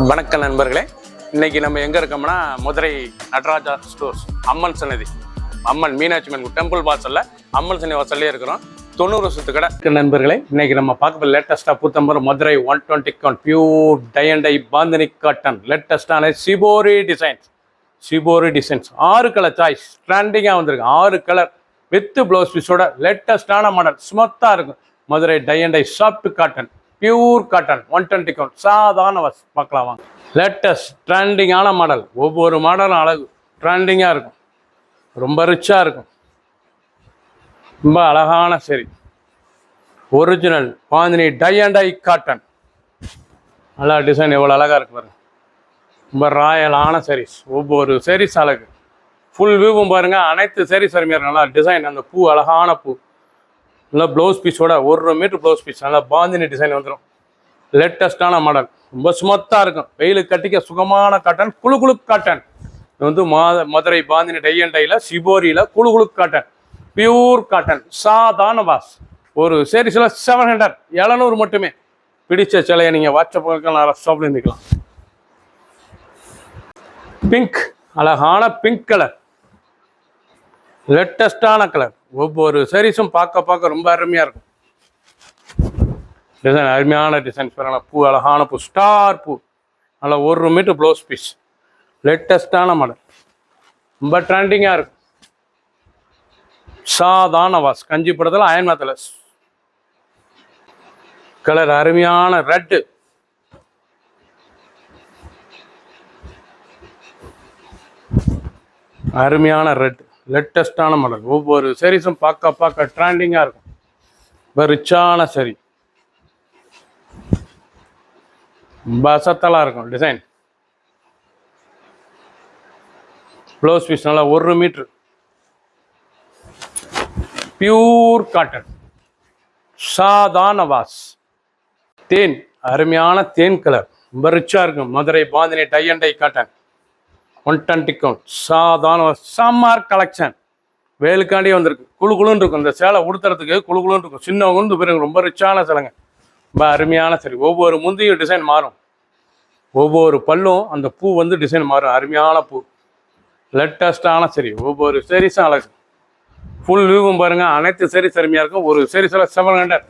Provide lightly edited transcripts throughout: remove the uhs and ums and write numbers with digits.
வணக்கம் நண்பர்களே, இன்னைக்கு நம்ம எங்க இருக்கோம்னா மதுரை நடராஜா ஸ்டோர்ஸ் அம்மன் சன்னதி, அம்மன் மீனாட்சி அம்மன் டெம்பிள் வாசல்ல அம்மன் சன்னதி வாசல்லே இருக்கிறோம். 90 வருஷத்து கடை. நண்பர்களே, இன்னைக்கு நம்ம பார்க்க லேட்டஸ்டா பூத்தம்பரம் Madurai 120 count pure tie and dye bandhani cotton லேட்டஸ்டான சிபோரி டிசைன்ஸ் 6 கலர் சாய்ஸ் ட்ரெண்டிங்கா வந்திருக்கு. 6 கலர் வித் ப்ளவுஸ் பீஸோட லேட்டஸ்டான மாடல் ஸ்மூத்தா இருக்கும். Madurai tie and dye soft cotton pure cotton 120 count சாதாரண பார்க்கலாம் வாங்க. லேட்டஸ்ட் ட்ரெண்டிங்கான மாடல், ஒவ்வொரு மாடலும் அழகு ட்ரெண்டிங்காக இருக்கும், ரொம்ப ரிச்சாக இருக்கும், ரொம்ப அழகான சரி original Bandhani tie and dye cotton. நல்லா டிசைன் எவ்வளோ அழகாக இருக்கு பாருங்க, ரொம்ப ராயலான சாரீஸ். ஒவ்வொரு சாரீஸ் அழகு, ஃபுல் வியூவும் பாருங்கள். அனைத்து சாரீஸ் அருமையாக இருக்கும். நல்லா டிசைன், அந்த பூ அழகான பூ, நல்லா ப்ளவுஸ் பீஸோட 1 மீட்டர் ப்ளவுஸ் பீஸ், நல்லா பாந்தினி டிசைன் வந்துடும். லேட்டஸ்டான மாடல், ரொம்ப ஸ்மூத்தாக இருக்கும். வெயிலுக்கு கட்டிக்க சுகமான காட்டன், குழு காட்டன். இது வந்து மதுரை பாந்தினி டை அண்ட் டையில் சிபோரியில் குழு காட்டன் பியூர் காட்டன் சாதாரண வாஸ். ஒரு சீரீஸில் 700 700 மட்டுமே. பிடிச்ச சிலையை நீங்கள் வாட்ஸ்அப் ஷாப்பில் இருந்துக்கலாம். பிங்க், அழகான பிங்க் கலர், லேட்டஸ்டான கலர். ஒவ்வொரு சாரீஸும் பார்க்க ரொம்ப அருமையாக இருக்கும். டிசைன் அருமையான டிசைன்ஸ் பாருங்களா. பூ அழகான பூ, ஸ்டார் பூ, நல்லா 1 மீட்டர் ப்ளவுஸ் பீஸ். லேட்டஸ்டான மாடல், ரொம்ப ட்ரெண்டிங்காக இருக்கும். சாதாரண வாஸ், கஞ்சி படத்தில் அயன் மாத்தல கலர், அருமையான ரெட்டு, அருமையான ரெட், லேட்டஸ்டான மாடல். ஒவ்வொரு சாரீஸும் பார்க்க ட்ரெண்டிங்காக இருக்கும். இப்போ ரிச்சான சரி, பசத்தலாக இருக்கும் டிசைன். ப்ளவுஸ் பீஸ் நல்லா 1 மீட்ரு பியூர் காட்டன் சாதாரண வாஸ். தேன், அருமையான தேன் கலர், ரொம்ப ரிச்சாக இருக்கும். Madurai bandhani tie and dye cotton 120 count சாதாரண சம்மர் கலெக்ஷன். வேலுக்காண்டி வந்திருக்கு. குழுன்னு இருக்கும். இந்த சேலை உடுத்துறதுக்கு குழுன்னு இருக்கும். சின்னவங்க பிறகு ரொம்ப ரிச்சான சேலைங்க, ரொம்ப அருமையான சரி. ஒவ்வொரு முந்தையும் டிசைன் மாறும், ஒவ்வொரு பல்லும் அந்த பூ வந்து டிசைன் மாறும். அருமையான பூ, லேட்டஸ்டான சரி. ஒவ்வொரு சாரீஸும் அழகு, ஃபுல் வியூவும் பாருங்கள். அனைத்து சாரீஸ் அருமையாக இருக்கும். ஒரு சாரீஸில் 700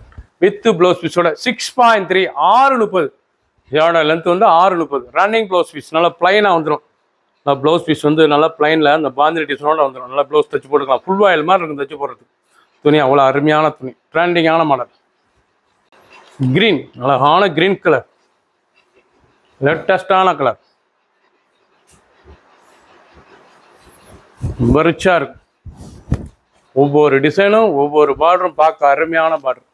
வித் ப்ளவுஸ் பீஸோட 6.3 630. இதோட லென்த் வந்து 630. ரன்னிங் ப்ளவுஸ் பீஸ், நல்லா ப்ளைனாக வந்துடும். ப்ளவுஸ் பீஸ் வந்து நல்லா ப்ளைனில் அந்த பாந்தினி டிசைனோட வந்துடும். நல்லா ப்ளவுஸ் தைச்சு போட்டுக்கலாம். ஃபுல் வாயில் மாதிரி இருக்கும் தைச்சு போடுறதுக்கு. துணி அவ்வளோ அருமையான துணி, ட்ரெண்டிங்கான மாடல். கிரீன், அழகான கிரீன் கலர், லேட்டஸ்டான கலர், ரொம்ப ரிச்சாக இருக்கும். ஒவ்வொரு டிசைனும் ஒவ்வொரு பார்டரும் பார்க்க அருமையான பார்டர்,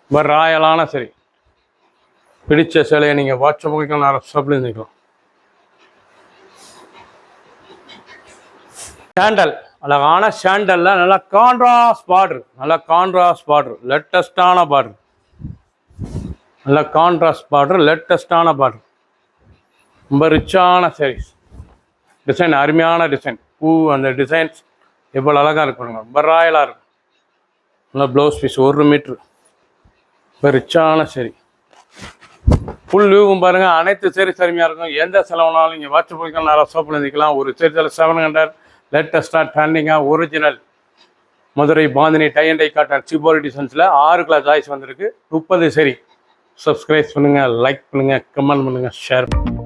ரொம்ப ராயலான சரி. பிடிச்ச சிலையை நீங்கள் வாட்ஸ்அப் ஷாப்பில் இருந்துக்கலாம். சாண்டல், அழகான சாண்டல்ல நல்லா கான்ட்ராஸ்ட் பார்டர், நல்லா கான்ட்ராஸ்ட் பார்டர், லேட்டஸ்டான பார்டர், நல்லா கான்ட்ராஸ்ட் பார்டர், லேட்டஸ்டான பார்டர், ரொம்ப ரிச்சான சாரீஸ். டிசைன் அருமையான டிசைன். பூ அந்த டிசைன்ஸ் எவ்வளோ அழகாக இருக்கும், ரொம்ப ராயலாக இருக்கும். நல்லா ப்ளவுஸ் பீஸ் 1 மீட்ரு, ரொம்ப ரிச்சான சரி. ஃபுல் வியூவும் பாருங்கள். அனைத்து சாரீஸ் அருமையாக இருக்கும். எந்த செலவுனாலும் இங்கே வாட்ஸ்அப் நல்லா ஷாப்பில் இருந்துக்கலாம். ஒரு சாரீஸில் 700 லேட்டஸ்டாக ட்ரெண்டிங்காக original Madurai bandhani tie and dye cotton shibori டிசைன்ஸில் 6 கலர் சாய்ஸ் வந்திருக்கு. 30 சரி. சப்ஸ்கிரைப் பண்ணுங்கள், லைக் பண்ணுங்கள், கமெண்ட் பண்ணுங்கள், ஷேர் பண்ணுங்கள்.